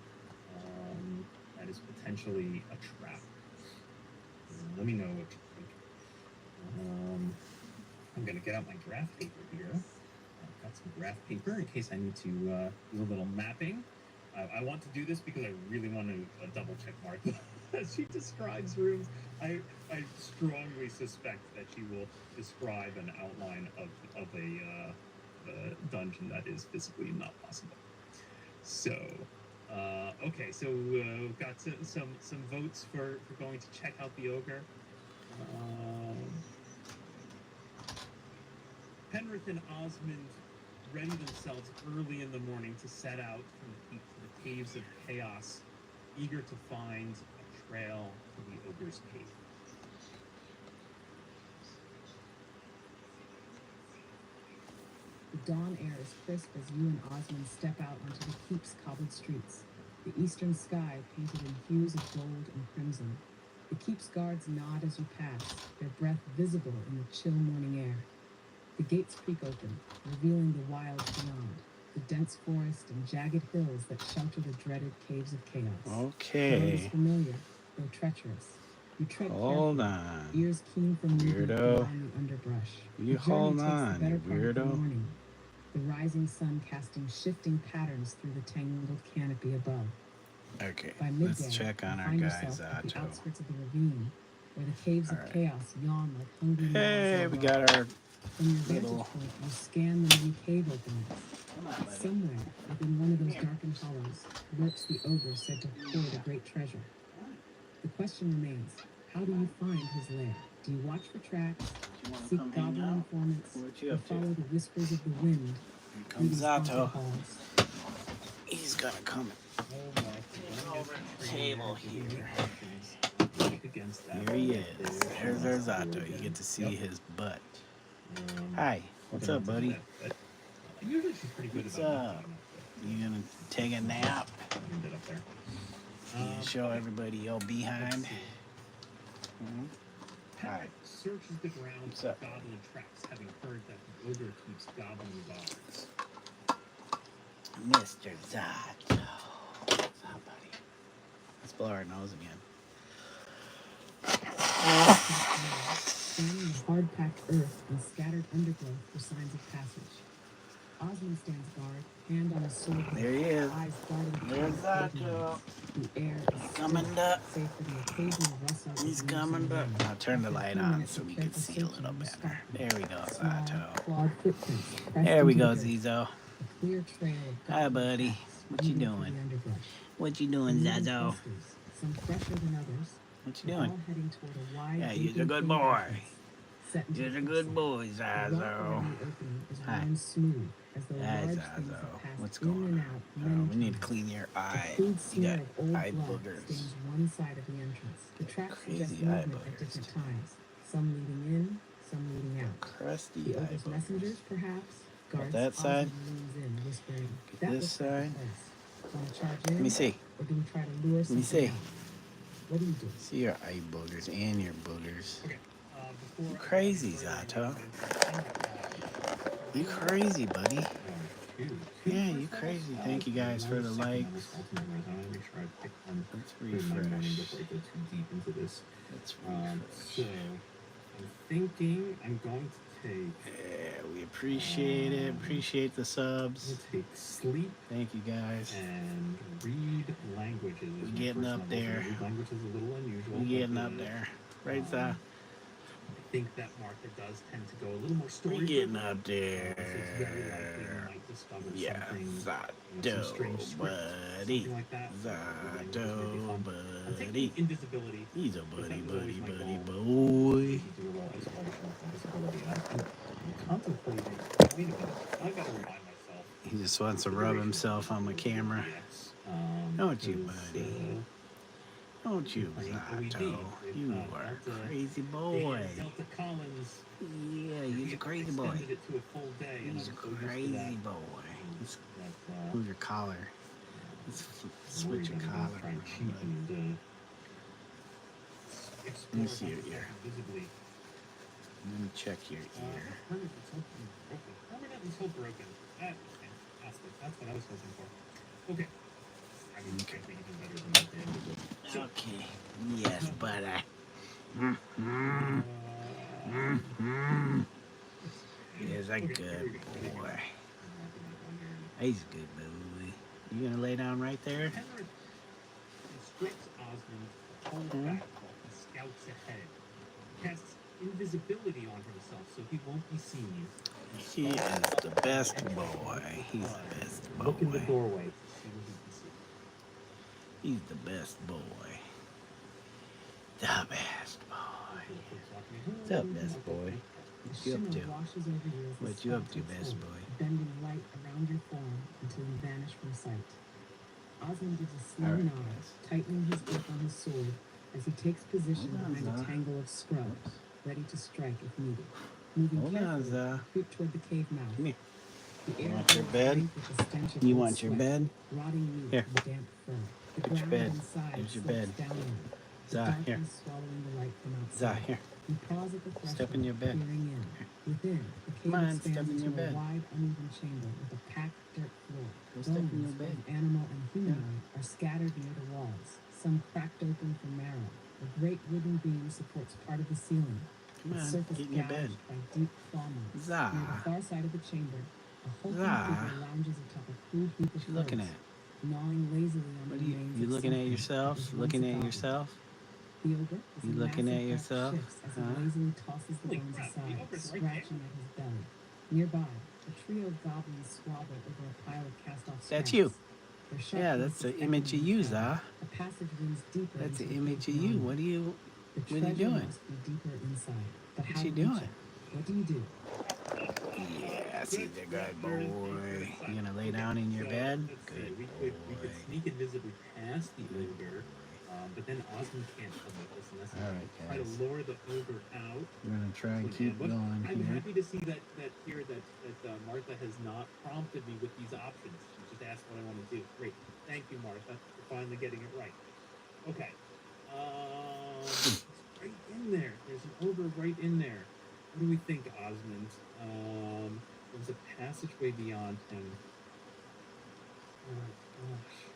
that is potentially a trap? Let me know what you think. I'm going to get out my graph paper here. I've got some graph paper in case I need to do a little mapping. I want to do this because I really want to double check Martha. As she describes rooms, I strongly suspect that she will describe an outline of a dungeon that is physically not possible. So, okay, so we've got some votes for going to check out the ogre. Penrith and Osmond ready themselves early in the morning to set out from the keep to the caves of chaos, eager to find a trail to the ogre's cave. The dawn air is crisp as you and Osmond step out onto the keep's cobbled streets, the eastern sky painted in hues of gold and crimson. The keep's guards nod as you pass, their breath visible in the chill morning air. The gates creak open, revealing the wilds beyond, the dense forest and jagged hills that shelter the dreaded caves of chaos. The road Okay. is familiar, though treacherous. You tread Hold carefully, on. ears keen from movement Weirdo. beyond the underbrush. You The journey hold takes on, the better you part of the weirdo. morning, the rising sun casting shifting patterns through the tangled canopy above. Okay, By midday, let's check on you our find guys yourself at the Zato. outskirts of the ravine, where the caves Alright. of chaos yawn like hungry mouths. Hey, of we lava. got our From your vantage little- point, you scan the many cave openings. Come on, buddy. Somewhere within one of those darkened hollows lurks the ogre said to hoard a great treasure. The question remains, how do you find his lair? Do you watch for tracks, You wanna seek come hang goblin out? informants, What you or up to? follow the whispers of the wind Here through comes these haunted Zato. halls? He's gonna come over the table here. Against that. Here he is. There's our Zato. You get to see his butt. Hi, what's up, buddy? Usually she's pretty good What's about up? not You gonna take a nap? putting it up there. You show everybody your behind. Mhm. Patrick searches the ground What's for up? goblin traps, having heard that the ogre keeps goblin guards. Mr. Zato. What's up, buddy? Let's blow our nose again. Scanning the hard-packed earth and scattered undergrowth for signs of passage. Osmond stands guard, hand on his sword, There he is. eyes guarding the There's path of Zato. the air is Coming still, up. save for the occasional rustle of He's leaves in coming the up. wind. I'll turn the After a light few on minutes so of we can careful see a little searching, you better. spot There we go, small, Zato. clawed footprints pressed There we into go, the dirt. Zizo. A clear trail of Hi, goblin buddy. tracks What you leading through doing? the underbrush. What you The doing, moving Zazo? clusters, some fresher than others, What you all doing? heading toward a wide, Yeah, you're a gaping good cave boy. entrance set into You're the a good cliffside. boy, The rock Zazo. around the opening is Hi. worn smooth as though Hi, large things Zazo. have passed What's in going and on? out Oh, many we need to times. clean your The eye. crude You smear got of old eye blood boogers. stains one side of the entrance. The tracks suggest Crazy eye movement at boogers. different times, some leading in, some leading out. Crusty The eye ogre's boogers. messengers, perhaps? Guards. that side? Osmond leans in, whispering, Get that this looks like the side. place. Want to charge Let me in? see. Or do we try to lure Let me something see. out? What do you do? See your eye boogers and your boogers. Okay. Before You crazy, I go any Zato. further, You crazy, buddy. two Yeah, you first crazy. levels. Thank you guys for the Second level, likes. ultimate runs. I want to make sure I pick one Let's for my morning before I refresh. go too deep into this. Let's So refresh. I'm thinking I'm going to take Yeah, we appreciate it. Appreciate the subs. sleep Thank you guys. and read languages. Is We my getting first up level. So there. read languages is a little unusual. We getting but, up there. Right, I Za? think that Martha does tend to go a little more story. We getting up So it's very likely we there. might discover Yeah, something, some Zato, strange script, buddy. something like that. So read languages may be Zato, fun. I'm taking buddy. invisibility. He's a because buddy, that was always buddy, my buddy, goal. boy. To do a little exploration with invisibility. I'm contemplating. Wait a minute. I gotta remind myself. He just wants to rub himself on the camera. Don't you, buddy? Don't you, Zato? You are a crazy boy. Delta Collins. Yeah, he's a crazy boy. Extended it to a full day, and He's a I'm so used to crazy that, boy. Let's that, move your collar. Let's switch your collar. Try and cheat and Let me see your ear. visibly. Let me check your ear. Permanently so broken. That is fantastic. That's what I was hoping for. Okay. I mean, Okay. I think even better than that. So, Okay. Yes, but I. He's a good boy. He's a good boy. You gonna lay down right there? Henry instructs Osmond to hold back while he scouts ahead. Casts invisibility on himself so he won't be seen. He is the best boy. He's the best Look in the boy. doorway to see what he can see. He's the best boy. The best boy. What's up, best boy? The What you up shimmer to? washes over you as the What you up to, spot takes best hold, boy? bending light around your form until you vanish from sight. Osmond gives a slow All right, nod, guys. tightening his grip on his sword as he takes position Hold on, behind a Za. tangle of scrub, ready to strike if needed. Moving Hold on, carefully, Za. creep toward the cave mouth. Come here. The You air want your fills bed? rank with the stench of You old want your sweat, bed? rotting meat Here. and damp fur. The Get your ground bed. inside Here's your slopes bed. downward, the Za, here. darkness swallowing the light from Za, outside. here. You pause at the threshold, Step in your bed. peering in. Within, the cave Come on, expands step in into your a bed. wide, uneven chamber with a packed dirt floor. Go step in your Bones, bed. both animal and humanoid, are scattered near the walls, some cracked open for marrow. A great wooden beam supports part of the ceiling, Come its on, surface get in your bed. gouged by deep claw marks. Za. Near the far side of the chamber, a hulking Za. figure lounges atop a crude heap of What you looking clothes, at? gnawing lazily on What the are you? remains You of looking at something yourself? that was Looking once a at body. yourself? The ogre is You a looking massive at black yourself? shifts as he Huh? lazily tosses the Holy bones crap, the aside, ogre's right scratching at his belly. Nearby, a trio of goblins squabble over a pile of cast-off That's scraps. you. Their sharp Yeah, that's the voices image of echoing you, the cavern. Za. The passage runs deeper That's the into image of cave you. beyond. What are you? The What are you treasure doing? must be deeper inside. But What how you to reach doing? it? What do you do? Yeah, see the good boy. You gonna lay down in your bed? Let's see. Good We boy. could sneak invisibly past the ogre, but then Osmond can't come with us unless we All right, try to guys. lure the ogre out. We're gonna try and with keep ambush. going I'm here. happy to see that Martha has not prompted me with these options. She just asked what I want to do. Great, thank you, Martha, for finally getting it right. Okay, it's right in there. There's an ogre right in there. What do we think, Osmond? There's a passageway beyond him. Oh gosh.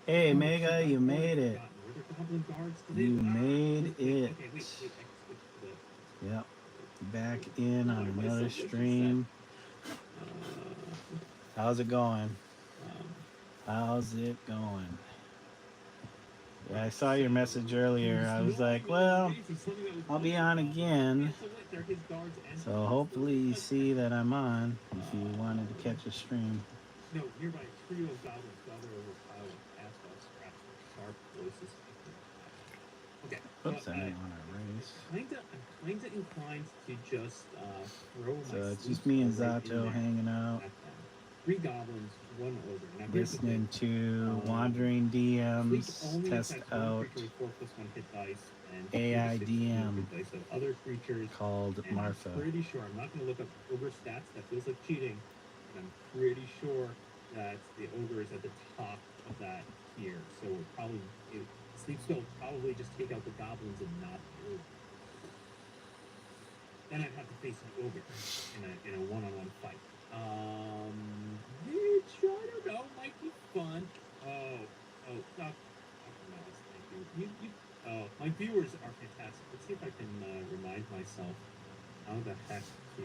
Hey, Oh, Mega, shoot, you I've already made it. forgotten. Were there goblin guards today? You Ah, made wait, it. Okay, wait. I switched to the. Yep. Back in on What am I another supposed to stream. Uh, How's it going? um, How's it going? Yeah, I saw your message earlier. I was like, well, I'll be on again. So hopefully you see that I'm on if you wanted to catch a stream. No, nearby a trio of goblins gather over a pile of asphalt scraps with sharp voices. Okay. Oops, I well, didn't want to erase. I'm kinda inclined to just throw my So it's sleep just me and spell right in Zato there hanging out, at them. 3 goblins, 1 ogre. Now here's the listening thing. to Wandering Sleep DMs, only test attacks one out creature with 4+1 hit dice and AIDM 4 hit dice of other creatures. called And Martha. I'm pretty sure, I'm not going to look up ogre stats, that feels like cheating, but I'm pretty sure that the ogre is at the top of that tier. So sleep spell would probably just take out the goblins and not the ogre. Then I'd have to face an ogre in a one-on-one fight. viewers are fantastic. Let's see if I can remind myself how the heck to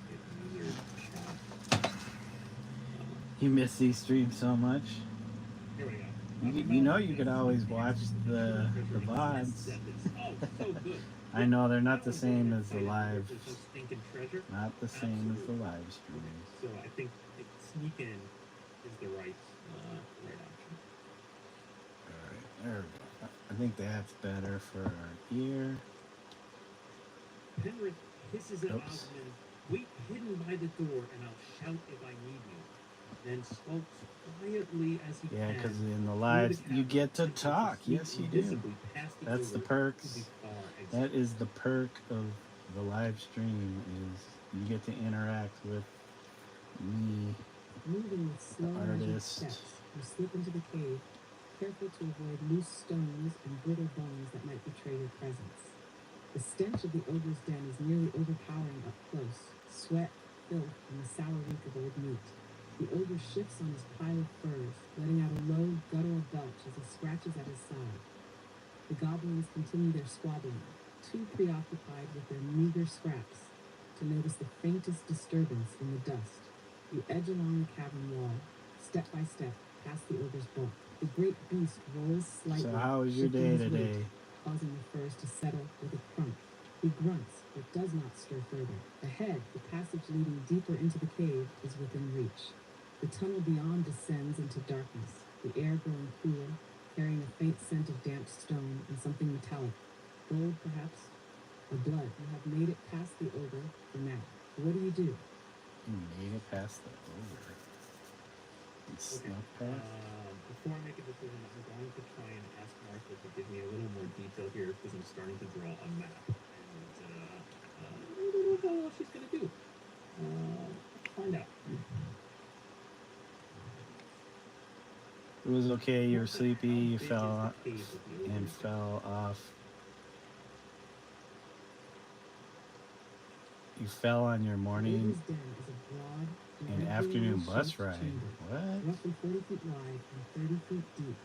get user chat. You miss these streams so much. Here we go. You know you could always watch the VODs. Oh, so good. I know they're not the same as the live. There's no stinking treasure. Not the same as the live streams. So I think sneak in is the right option. Alright, there we go. I think that's better for our ear. Penrith hisses at Oops. Osmond, wait hidden by the door and I'll shout if I need you. Then skulks quietly as he Yeah, can. because in the through lives the you cavern get to and talk. sneak Yes, you do. invisibly past That's the door to perks. the far exit. That is the perk of the live stream is you get to interact with me. Moving with slow measured artist. steps, you slip into the cave, careful to avoid loose stones and brittle bones that might betray your presence. The stench of the ogre's den is nearly overpowering up close. Sweat, filth, and the sour reek of old meat. The ogre shifts on his pile of furs, letting out a low, guttural belch as he scratches at his side. The goblins continue their squabbling, too preoccupied with their meager scraps to notice the faintest disturbance in the dust. You edge along the cavern wall, step by step, past the ogre's bulk. The great beast rolls slightly, So how was your shifting day his weight, today? causing the furs to settle with a crunch. He grunts, but does not stir further. Ahead, the passage leading deeper into the cave is within reach. The tunnel beyond descends into darkness, the air growing cooler, carrying a faint scent of damp stone and something metallic. Gold, perhaps? Or blood. You have made it past the ogre for now. What do you do? You made it past the over. You snuck past. Before I make a decision, I'm going to try and ask Martha to give me a little more detail here because I'm starting to draw a map. And I don't know how well she's going to do. Let's find out. It was okay. You were sleepy. You How big fell is the cave with the ogre? and fell off. You fell on your The morning ogre's den is a broad, and irregularly afternoon bus shaped ride. chamber, What? roughly 40 feet wide and 30 feet deep,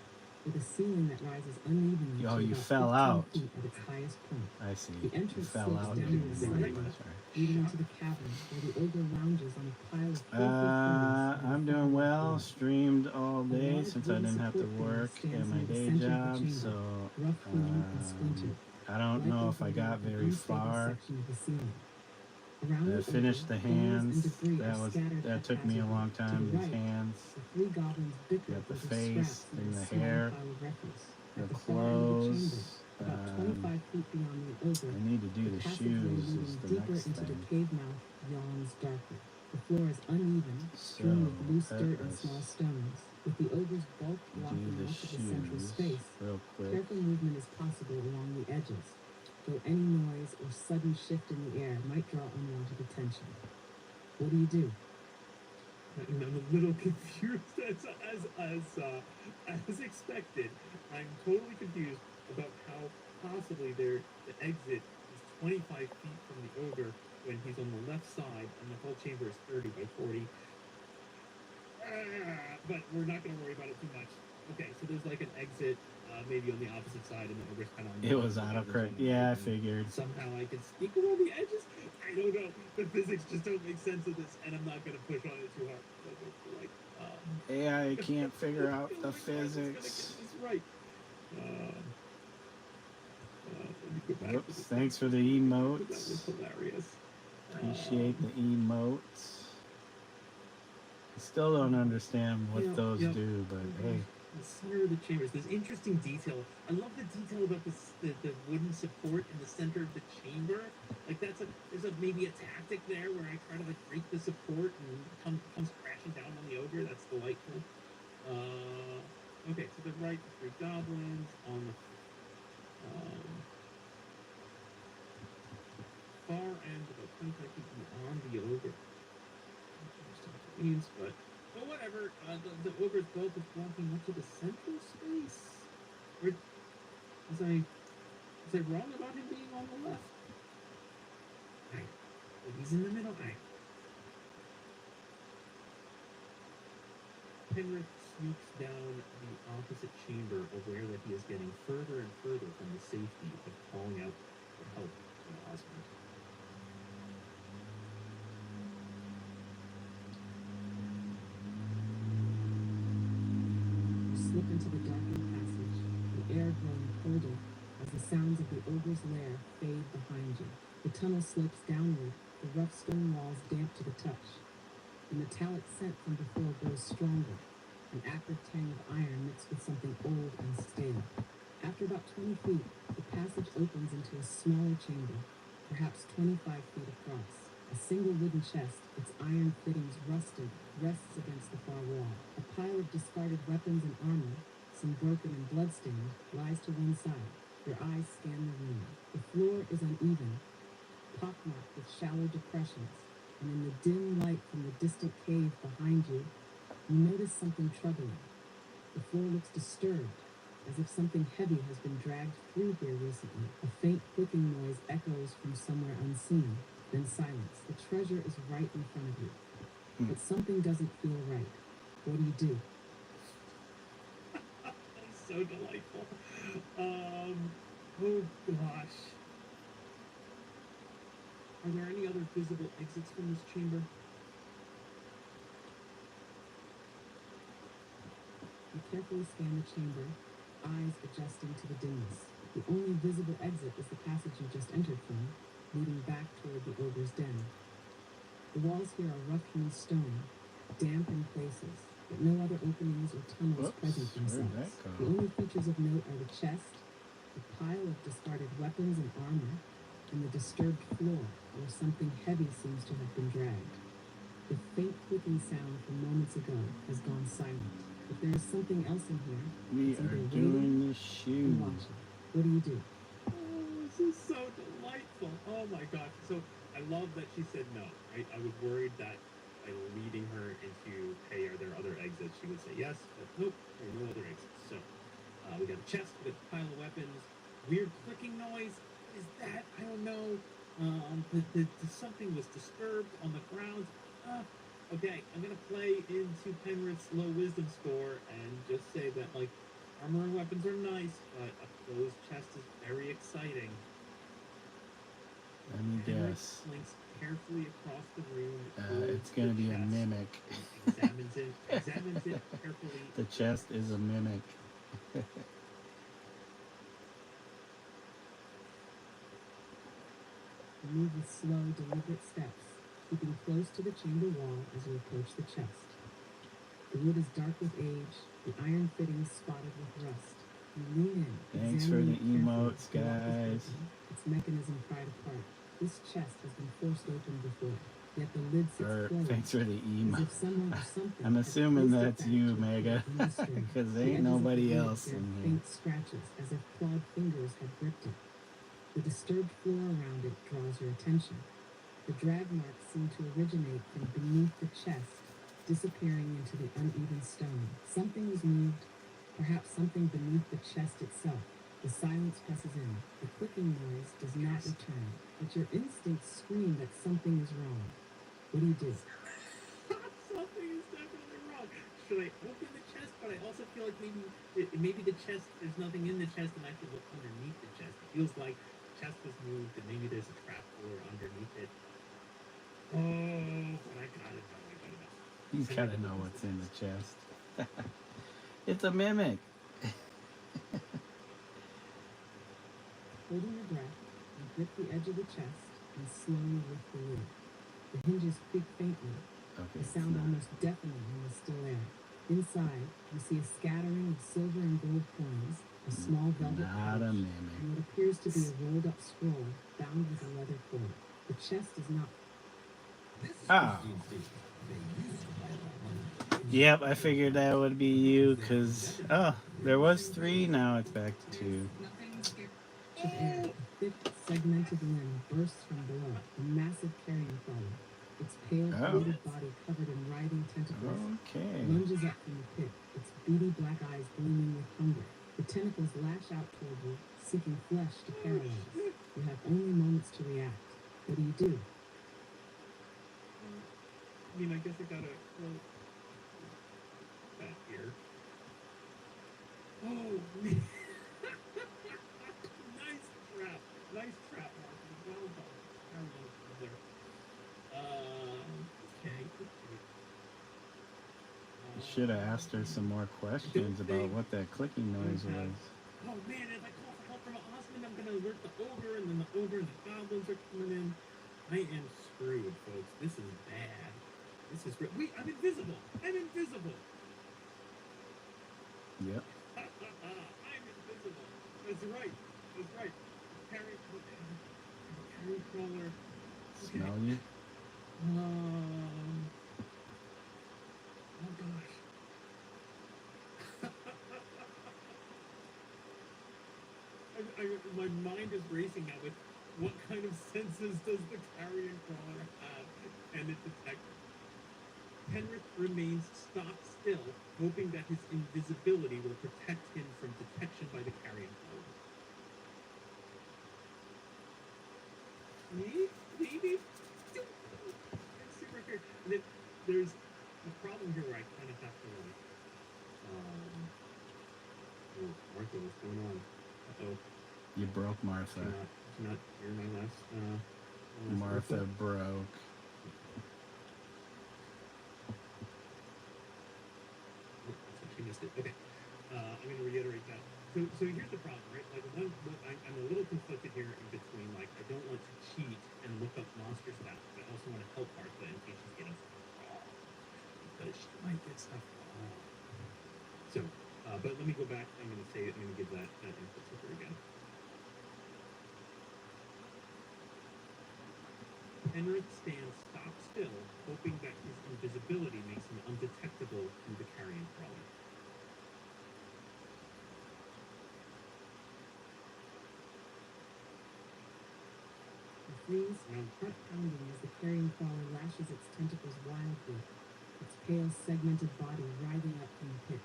with a ceiling that rises unevenly Oh, to you about fell 15 out. feet at its highest point. I see. The You entrance fell slopes out downward during the slightly, bus ride. leading into the cavern where the ogre lounges on a pile of filthy feathers. I'm doing well. Streamed all day large since I wooden didn't have to support beam work stands at my near the day center of the job, chamber, so rough hewn and splintered. I don't know if I got very far. I finished the hands. That took me a long time. These hands, The three goblins bicker got the over face, scraps then in the a small hair, pile of refuse. the At the far end of the clothes. chamber, about 25 feet beyond the ogre, I need to do the passageway shoes. Is leading the deeper next into the thing. cave mouth yawns darkly. The floor is uneven, So strewn with loose dirt and let's small stones, with the ogre's bulk do blocking the much of the central shoes space. real quick. Careful movement is possible along the edges, though any noise or sudden shift in the air might draw unwanted attention. What do you do? I'm a little confused as expected. I'm totally confused about how possibly the exit is 25 feet from the ogre when he's on the left side and the whole chamber is 30 by 40. But we're not going to worry about it too much. Okay, so there's like an exit, maybe on the opposite side, and the ogre's kind of on the It left, was the ogre's autocorrect. on the Yeah, I right, and figured. somehow I can sneak around the edges. I don't know. The physics just don't make sense of this, and I'm not going to push on it too hard. Like, AI can't figure out I feel the like I was gonna get physics. this right. Let me go back to Whoops, this thanks for the one. That emotes. was hilarious. Appreciate the emotes. I still don't understand what Yeah, those yeah. do, but hey. The center of the chambers. There's interesting detail. I love the detail about the wooden support in the center of the chamber. Like there's maybe a tactic there where I try to like break the support and comes crashing down on the ogre. That's delightful. Okay, to the right, the three goblins on the far end, about 25 feet beyond the ogre. Means, but whatever. The ogre's bulk is blocking much of the central space. Or was I wrong about him being on the left? Right. Well, he's in the middle. Right. Penrith sneaks down the opposite chamber, aware that he is getting further and further from the safety of calling out for help from Osmond. You slip into the darkened passage, the air growing colder as the sounds of the ogre's lair fade behind you. The tunnel slopes downward, the rough stone walls damp to the touch. The metallic scent from before grows stronger, an acrid tang of iron mixed with something old and stale. After about 20 feet, the passage opens into a smaller chamber, perhaps 25 feet across. A single wooden chest, its iron fittings rusted, rests against the far wall. A pile of discarded weapons and armor, some broken and bloodstained, lies to one side. Your eyes scan the room. The floor is uneven, pockmarked with shallow depressions, and in the dim light from the distant cave behind you, you notice something troubling. The floor looks disturbed, as if something heavy has been dragged through here recently. A faint clicking noise echoes from somewhere unseen, then silence. The treasure is right in front of you, but something doesn't feel right. What do? That's so delightful. Oh gosh. Are there any other visible exits from this chamber? You carefully scan the chamber, eyes adjusting to the dimness. The only visible exit is the passage you just entered from, leading back toward the ogre's den. The walls here are rough-hewn stone, damp in places, but no other openings or tunnels present Where'd that themselves. go? The only features of note are the chest, the pile of discarded weapons and armor, and the disturbed floor, where something heavy seems to have been dragged. The faint clicking sound from moments ago has gone silent. If there is something else in here, We it's either are waiting doing the or shoes. watching. What do? Oh, this is so delightful. Oh my gosh. So I love that she said no, right? I was worried that by leading her into, hey, are there other exits? She would say yes, but nope, there are no other exits. So we got a chest, we got a pile of weapons, weird clicking noise. Is that? I don't know. Something was disturbed on the ground. Okay, I'm gonna play into Penrith's low wisdom score and just say that, like, armor and weapons are nice, but a closed chest is very exciting. Let me Penrith guess. slinks carefully across the room. It's gonna be a mimic. Examines it carefully. The chest is a mimic. You move with slow, deliberate steps, keeping close to the chamber wall as you approach the chest. The wood is dark with age, the iron fittings spotted with rust. You lean in, Thanks for the examining it carefully. emotes, The lock is guys. broken, its mechanism pried apart. This chest has been forced open before, yet the lid sits Or closed, thanks for the as emo. if someone or something I'm had assuming placed it that's back you, to Mega. its mystery. Because The there ain't edges of the nobody lid else bear in here. faint scratches, as if clawed fingers had gripped it. The disturbed floor around it draws your attention. The drag marks seem to originate from beneath the chest, disappearing into the uneven stone. Something was moved, perhaps something beneath the chest itself. The silence presses in. The clicking noise does not return, but your instincts scream that something is wrong. What do? Something is definitely wrong. Should I open the chest? But I also feel like maybe the chest, there's nothing in the chest, and I should look underneath the chest. It feels like the chest was moved, and maybe there's a trap door underneath it. Oh, but I gotta know. He's gotta know what's in the chest. It's a mimic. Holding your breath, you grip the edge of the chest and slowly lift the lid. The hinges creak faintly, Okay. the sound almost deafening in the still air. Inside, you see a scattering of silver and gold coins, a small velvet Not a pouch, mimic. and what appears to be a rolled-up scroll bound with a leather cord. The chest is not. Oh. Yep, I figured that would be you, because, there was 3, now it's back to 2. Of air, a thick, segmented limb bursts from below, a massive carrion crawler. Its pale, bloated body covered in writhing tentacles Okay. lunges up from the pit, its beady black eyes gleaming with hunger. The tentacles lash out toward you, seeking flesh to paralyze. You have only moments to react. What do? I mean, I guess I gotta go back here. Oh, man. Nice trap, Martin. Well done. Very well done there. Okay. You should have asked her some more questions about what that clicking noise was. Oh man, if I call for help from Osmond, I'm gonna alert the ogre, and then the ogre and the goblins are coming in. I am screwed, folks. This is bad. This is great. Wait, I'm invisible. I'm invisible. Yep. I'm invisible. That's right. That's right. Carry crawler. Okay. Smell you? Oh gosh. My mind is racing now with what kind of senses does the carrion crawler have? And it detects. Penrith remains stock still, hoping that his invisibility will protect him from detection by the carrion crawler. Maybe. It's super weird. And then there's a problem here where I kind of have to like, oh, Martha, what's going on? Uh-oh. You broke Martha. Not hear my last, Martha broke. She missed it. Okay. I'm going to reiterate that. So here's the problem, right? Like, I'm a little conflicted here in between, like, I don't want to cheat and look up monster stats, but I also want to help Martha in case she's getting stuff wrong. Because she might get stuff wrong. So, but let me go back. I'm going to give that input to her again. Penrith stands stock still, hoping that his invisibility makes him undetectable through the carrion crawler. The freeze, heart pounding as the carrion crawler lashes its tentacles wildly, its pale, segmented body writhing up from the pit.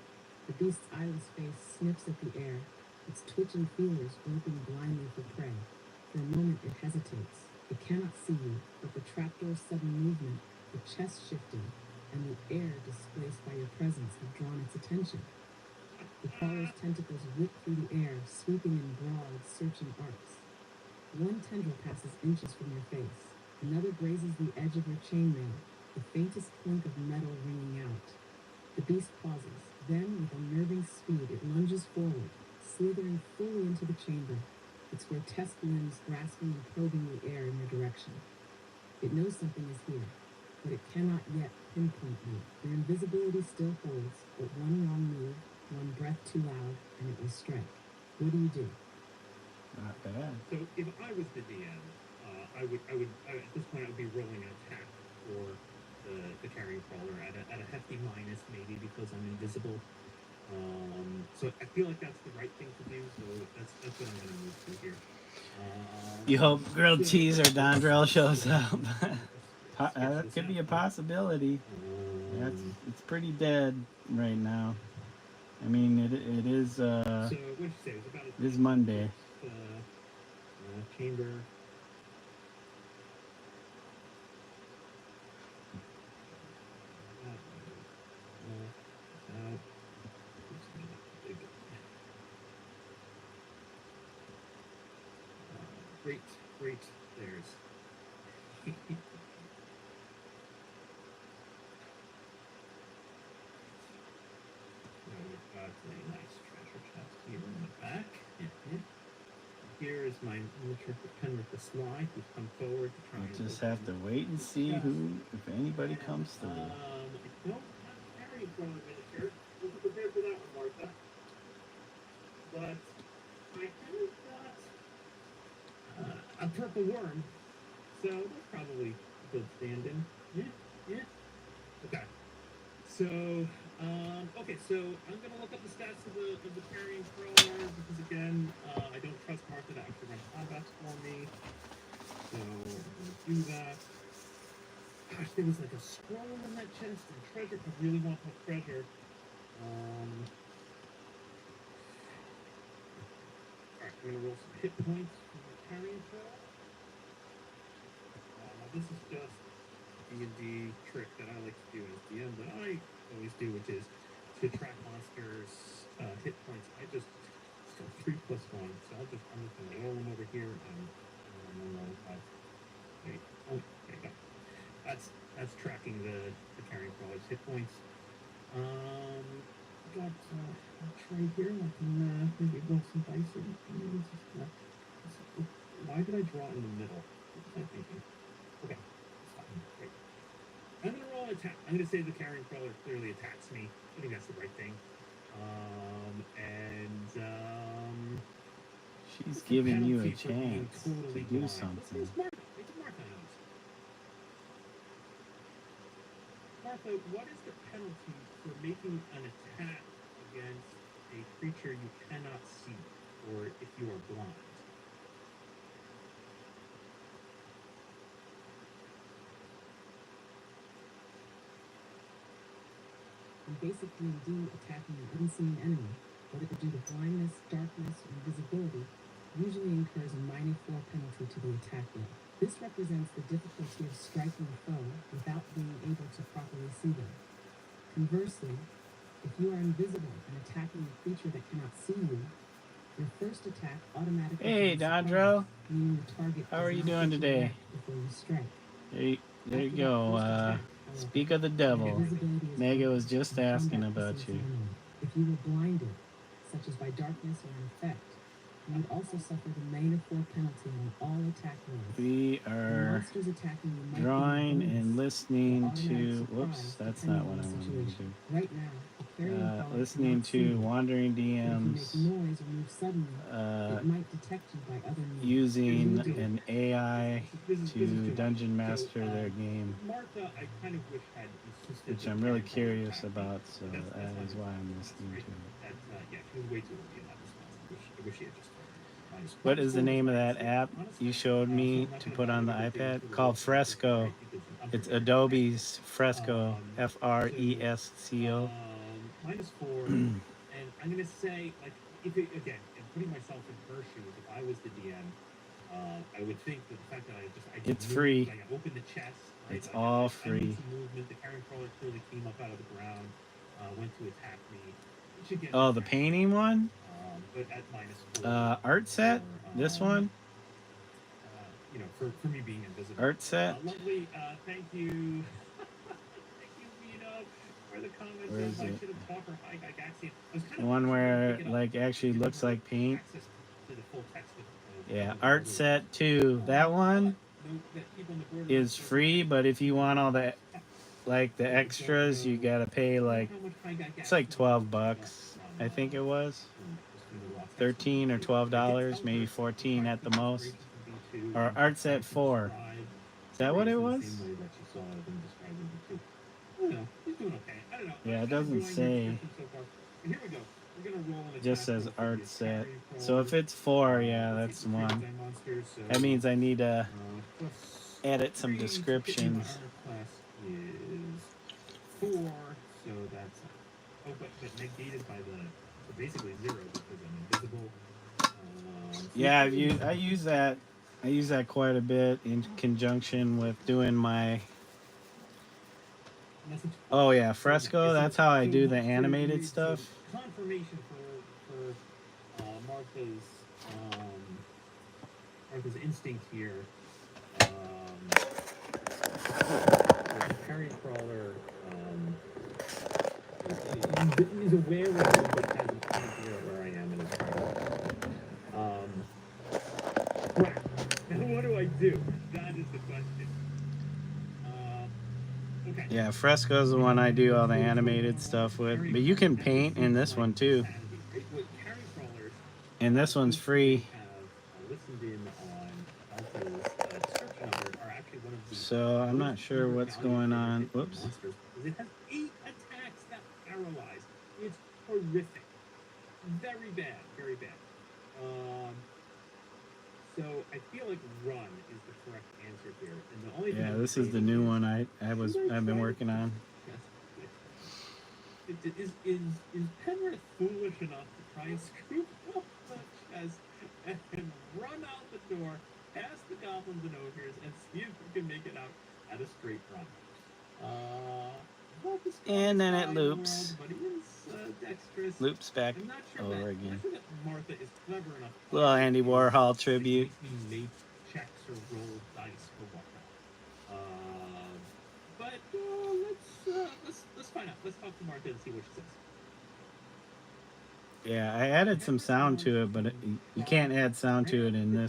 The beast's eyeless face sniffs at the air, its twitching feelers groping blindly for prey. For a moment it hesitates. It cannot see you, but the trapdoor's sudden movement, the chest shifting, and the air displaced by your presence have drawn its attention. The crawler's tentacles whip through the air, sweeping in broad, searching arcs. One tendril passes inches from your face. Another grazes the edge of your chainmail, the faintest clink of metal ringing out. The beast pauses. Then, with unnerving speed, it lunges forward, slithering fully into the chamber, its grotesque limbs grasping and probing the air in your direction. It knows something is here, but it cannot yet pinpoint you. Your invisibility still holds, but one wrong move, one breath too loud, and it will strike. What do? Not bad. So if I was the DM, I would at this point I would be rolling an attack for the carrion crawler at a hefty minus maybe because I'm invisible. So I feel like that's the right thing to do. So that's what I'm going to move to here. You hope grilled cheese or Dondrell shows up. That could be a possibility. It's pretty dead right now. I mean, it is. So what did you say? It was about it is Monday. Chamber. Great. There's. We've got a nice treasure chest here in the back. Here is my miniature Penrith the Sly, who's come forward to try. We'll just have to wait and see if anybody comes through. I don't have carrying from the miniature. Wasn't prepared for that one, Martha. But I have got a purple worm, so that's probably a good stand-in. Yeah. Okay. So, so I'm gonna look up the stats of the carrying crawler because again, I don't trust Martha to actually run combats for me. So I'm gonna do that. Gosh, there was like a scroll in that chest and treasure. I really want that treasure. Alright, I'm gonna roll some hit points for the carrying crawler. This is just D&D trick that I like to do as DM that I always do, which is to track monsters' hit points, I just go 3+1. So I'm just gonna roll them over here and roll 5. There you go. That's tracking the carrying crawler's hit points. Got a tray here. I can maybe roll some dice. Why did I draw in the middle? What was I thinking? Okay, it's fine. Great. I'm gonna roll an attack. I'm gonna say the carrying crawler clearly attacks me. I think that's the right thing. She's What's the giving you a penalty for being chance totally to do blind? something. Where's Martha? It's Martha knows. Martha, what is the penalty for making an attack against a creature you cannot see, or if you are blind? And basically do attacking an unseen enemy, whether due to blindness, darkness, or invisibility, usually incurs a -4 penalty to the attack roll. This represents the difficulty of striking a foe without being able to properly see them. Conversely, if you are invisible and attacking a creature that cannot see you, your first attack automatically Hey, becomes surprise, Dondro. meaning the target How does are you not doing get your today? back before you strike. There you After that go. first attack, Speak however, of the devil. invisibility is Mega gone, was just and asking combat about proceeds you. normally. If you were blinded, such as by darkness or an effect, you would also suffer the -4 penalty on all attack rolls. We When are monsters attacking you might drawing be a and bonus, listening or automatic to. surprise, Whoops, that's depending not what on I the wanted to situation. do. Right now, the carrying crawler Listening cannot see to you, wandering but if you make DMs, noise or move suddenly, it might detect you by other means. using What do you do? an AI This is to too much. dungeon So, master their game, Martha, I kind of wish had insisted which that I'm really carrying crawler curious attack me, about. So but that's that not is your why I'm response, listening right? to it. That's yeah, she was way too early in that response. I wish she had just What is the name of that app you showed me to put on the iPad? Called Fresco. It's Adobe's Fresco. Fresco. -4, and I'm gonna say, like, if it, again, and putting myself in her shoes, if I was the DM, I would think that the fact that I just It's moved, free. like I opened the chest, right? It's all I free. made some movement. The carrying crawler clearly came up out of the ground, went to attack me. It should get an Oh, the attack. painting one? But at -4. Art set? This one? You know, for me being invisible. Art set? Lovely. Thank you. Thank you, Vito, for the comments. Where is I it? should have talked for High Gagaxian. I was kind The of one where pick it up. like actually Giving looks her like paint? access to the full text of Yeah, the Art border. set 2. That one Note that people on the border is free, but if you want all the like the extras, you gotta pay like, it's like $12, I think it was. $13 or $12, maybe 14 at the most. Or Art set 4. Is that what it was? Yeah, it doesn't say. It just says art set. So if it's 4, yeah, that's the one. That means I need to edit some descriptions. Four, so that's but negated by the, so basically 0 because I'm invisible. Yeah, I use that. I use that quite a bit in conjunction with doing my. Oh yeah, Fresco. That's how I do the animated stuff. Confirmation for Martha's instinct here. The carrion crawler is aware of me, but hasn't come here where I am in his crap. Now what do I do? That is the question. Okay. Yeah, Fresco is the one I do all the animated stuff with. But you can paint in this one too. And this one's free. So I'm not sure what's going on. Whoops. It has 8 attacks that paralyze. It's horrific. Very bad. Very bad. So I feel like run is the correct answer here. And the only Yeah, this is the new one I've been working on. Is Penrith foolish enough to try and scoop up the chest and run out the door, past the goblins and ogres, and see if we can make it out at a straight run? Well, this guy And then is it not loops. But he is dexterous. Loops back I'm not sure over that, I'm again. not sure that Martha is clever enough. Little Andy Warhol tribute. To make me make checks or roll dice or whatnot. Let's find out. Let's talk to Martha and see what she says. Yeah, I added some sound to it, but you can't add sound to it in this.